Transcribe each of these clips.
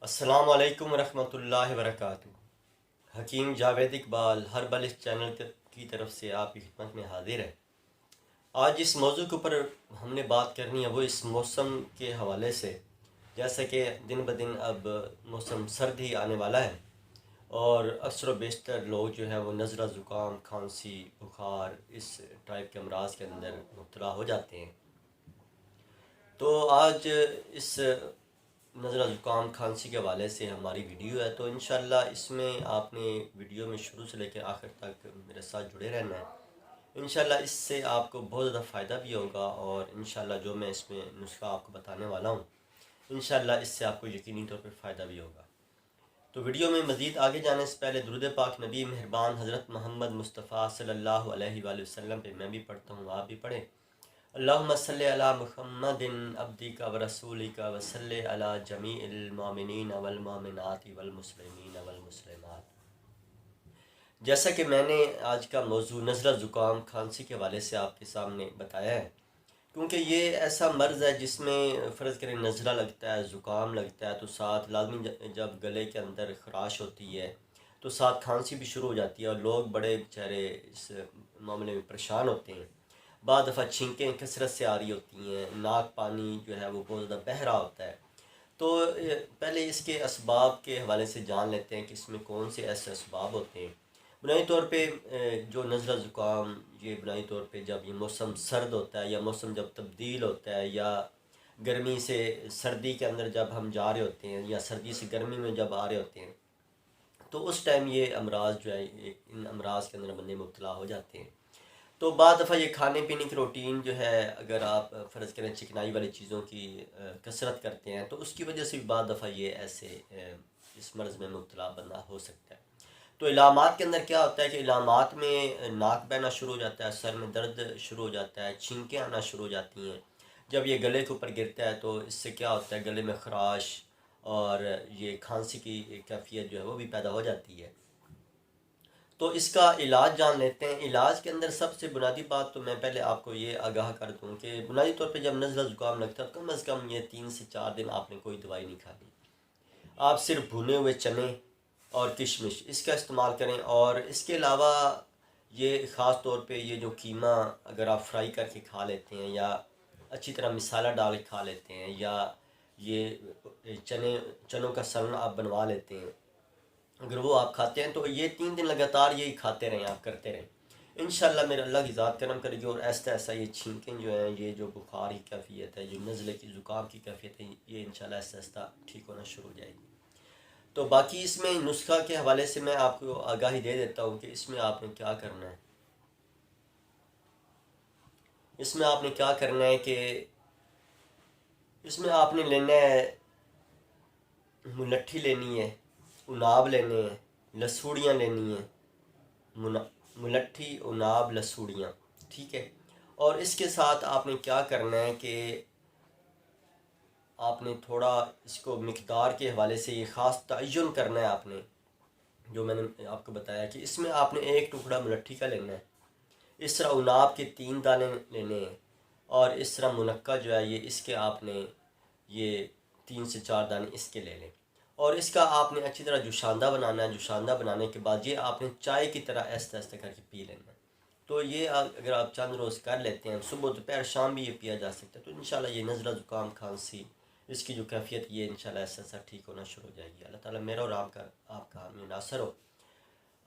अस्सलाम वालेकुम रहमतुल्लाहि वबरकातुहू। हकीम जावेद इकबाल हर्बल इस चैनल की तरफ से आपकी खिदमत में हाजिर है। आज इस मौजू के ऊपर हमने बात करनी है वो इस मौसम के हवाले से। जैसे कि दिन ब दिन अब मौसम सर्द ही आने वाला है और अक्सर व बेशतर लोग जो है वो नज़ला ज़ुकाम खांसी बुखार इस टाइप के अमराज के अंदर मुब्तला हो जाते हैं। तो आज इस नज़ला ज़ुकाम खांसी के हवाले से हमारी वीडियो है, तो इंशाल्लाह इसमें आपने वीडियो में शुरू से लेकर आखिर तक मेरे साथ जुड़े रहना है। इंशाल्लाह इससे आपको बहुत ज़्यादा फ़ायदा भी होगा और इंशाल्लाह जो मैं इसमें नुस्खा आपको बताने वाला हूँ इंशाल्लाह इससे आपको यकीनी तौर पर फ़ायदा भी होगा। तो वीडियो में मज़ीद आगे जाने से पहले दुरूद पाक नबी मेहरबान हज़रत मोहम्मद मुस्तफ़ा सल्लल्लाहु अलैहि वसल्लम पे मैं भी पढ़ता हूँ, आप भी पढ़ें। अल्लाहुम्मा सल्लि अला मुहम्मदिन अब्दिका व रसूलिका व सल्लि अला जमीइल मोमिनीन वल मोमिनात वल मुस्लिमीन वल मुस्लिमात। जैसा कि मैंने आज का मौजू नज़ला ज़ुकाम खांसी के हवाले से आपके सामने बताया है, क्योंकि ये ऐसा मर्ज़ है जिसमें फ़र्ज़ करें नज़ला लगता है, ज़ुकाम लगता है, तो साथ लाजमी जब गले के अंदर ख़राश होती है तो साथ खांसी भी शुरू हो जाती है और लोग बड़े बेचारे इस मामले में परेशान होते हैं। बाद दफ़ा छींकें कसरत से आ रही होती हैं, नाक पानी जो है वो बहुत ज़्यादा बह रहा होता है। तो पहले इसके असबाब के हवाले से जान लेते हैं कि इसमें कौन से ऐसे असबाब होते हैं। बुनियादी तौर पे जो नज़ला ज़ुकाम ये बुनियादी तौर पे जब ये मौसम सर्द होता है या मौसम जब तब्दील होता है या गर्मी से सर्दी के अंदर जब हम जा रहे होते हैं या सर्दी से गर्मी में जब आ रहे होते हैं, तो उस टाइम ये अमराज जो है इन अमराज के अंदर बंदे मुब्तला हो जाते हैं। तो बाद दफ़ा ये खाने पीने की रूटीन जो है, अगर आप फ़र्ज़ करें चिकनाई वाली चीज़ों की कसरत करते हैं तो उसकी वजह से भी बाद दफ़ा ये ऐसे इस मर्ज़ में मुब्तला बंदा हो सकता है। तो इलामात के अंदर क्या होता है कि इलामात में नाक बहना शुरू हो जाता है, सर में दर्द शुरू हो जाता है, छींकें आना शुरू हो जाती हैं। जब ये गले के ऊपर गिरता है तो इससे क्या होता है, गले में ख़राश और ये खांसी की कैफियत जो है वो भी पैदा हो जाती है। तो इसका इलाज जान लेते हैं। इलाज के अंदर सबसे बुनियादी बात तो मैं पहले आपको ये आगाह कर दूं कि बुनियादी तौर पे जब नज़ला ज़ुकाम लगता है कम अज़ कम ये 3 से 4 दिन आपने कोई दवाई नहीं खानी। आप सिर्फ भुने हुए चने और किशमिश इसका इस्तेमाल करें। और इसके अलावा ये ख़ास तौर पे ये जो कीमा अगर आप फ्राई करके खा लेते हैं या अच्छी तरह मसाला डाल के खा लेते हैं या ये चनों का सलन आप बनवा लेते हैं, अगर वो आप खाते हैं तो ये 3 दिन लगातार यही खाते रहें, आप करते रहें। इंशाल्लाह मेरे अल्लाह की ज़ात करम करेगी और ऐसा ऐसा ये छींकें जो हैं, ये जो बुखार की कैफियत है, जो नज़ले की ज़ुकाम की कैफियत है, ये इंशाल्लाह ऐसा ऐसा ठीक होना शुरू हो जाएगी। तो बाकी इसमें नुस्खा के हवाले से मैं आपको आगाही दे देता हूँ कि इसमें आपने क्या करना है। इसमें आपने क्या करना है कि इसमें आपने लेना है, मुलट्ठी लेनी है, उनाब लेने हैं, लसूड़ियाँ लेनी हैं, मुलट्ठी उनाब लसूड़ियाँ, ठीक है। और इसके साथ आपने क्या करना है कि आपने थोड़ा इसको मिकदार के हवाले से ये ख़ास तयन करना है आपने, जो मैंने आपको बताया कि इसमें आपने एक टुकड़ा मुलट्ठी का लेना है, इस तरह उनाब के 3 दाने लेने हैं और इस तरह मुनक्का जो है ये इसके आपने ये 3 से 4 दाने इसके ले लें। और इसका आपने अच्छी तरह जुशांदा बनाना है। जुशांदा बनाने के बाद ये आपने चाय की तरह ऐसे ऐसे करके पी लेना है। तो ये अगर आप चंद रोज़ कर लेते हैं, सुबह दोपहर शाम भी ये पिया जा सकता है, तो इंशाल्लाह ये नज़ला ज़ुकाम खांसी इसकी जो कैफियत ये इंशाल्लाह ऐसा ऐसा ठीक होना शुरू हो जाएगी। अल्लाह ताला मेरा और आपका हामी नासर हो।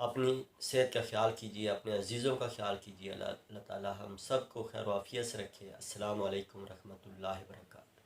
अपनी सेहत का ख्याल कीजिए, अपने अजीज़ों का ख्याल कीजिए। अल्लाह ताला हम सब को खैर वाफियत से रखे। अस्सलामु अलैकुम रहमतुल्लाहि व बरकातहू।